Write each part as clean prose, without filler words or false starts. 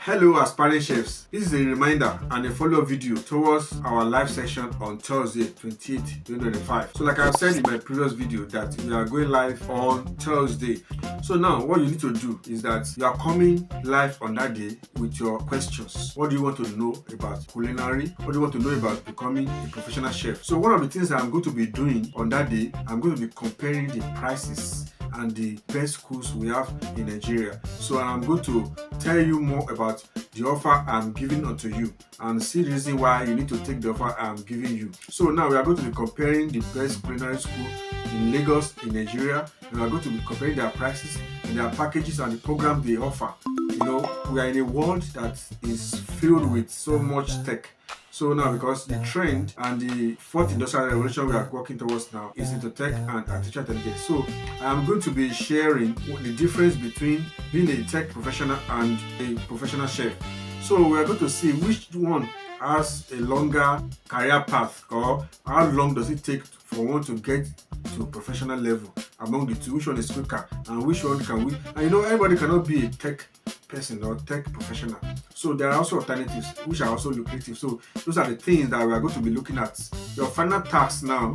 Hello aspiring chefs, this is a reminder and a follow-up video towards our live session on Thursday 28th 2025. So like I said in my previous video that we are going live on Thursday. So now what you need to do is that you are coming live on that day with your questions. What do you want to know about culinary? What do you want to know about becoming a professional chef? So one of the things that I'm going to be doing on that day, I'm going to be comparing the prices and the best schools we have in Nigeria. So I'm going to tell you more about the offer I'm giving unto you and see the reason why you need to take the offer I'm giving you. So now we are going to be comparing the best culinary school in Lagos in Nigeria, and we are going to be comparing their prices and their packages and the program they offer. You know, we are in a world that is filled with so much tech. So now, because the trend and the fourth industrial revolution we are working towards now is into tech and artificial intelligence. So I am going to be sharing the difference between being a tech professional and a professional chef. So we are going to see which one has a longer career path, or how long does it take for one to get to professional level among the two, which one is quicker and which one can we. And you know, everybody cannot be a tech person or tech professional. So there are also alternatives which are also lucrative. So those are the things that we are going to be looking at. Your final task now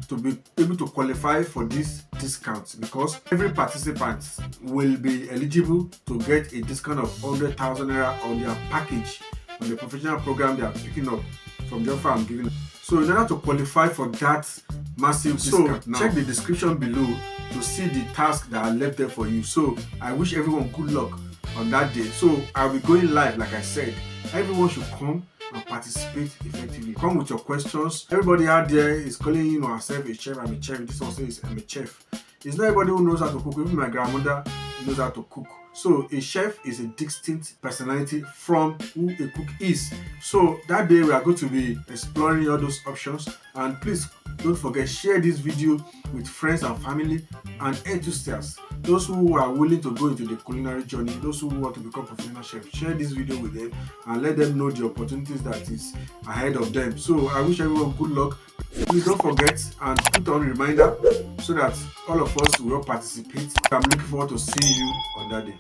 to be able to qualify for this discount, because every participant will be eligible to get a discount of 100,000 Naira on their package on the professional program they are picking up from the offer I'm giving. So in order to qualify for that massive discount, check the description below to see the tasks that are left there for you. So I wish everyone good luck on that day. So I'll be going live, like I said. Everyone should come and participate effectively. Come with your questions. Everybody out there is calling him or herself a chef. I'm a chef. This one says I'm a chef. It's not everybody who knows how to cook. Even my grandmother knows how to cook. So a chef is a distinct personality from who a cook is. So that day we are going to be exploring all those options. And please don't forget, share this video with friends and family and enthusiasts. Those who are willing to go into the culinary journey, those who want to become professional chefs, share this video with them and let them know the opportunities that is ahead of them. So I wish everyone good luck. Please don't forget and put on reminder so that all of us will participate. I'm looking forward to seeing you on that day.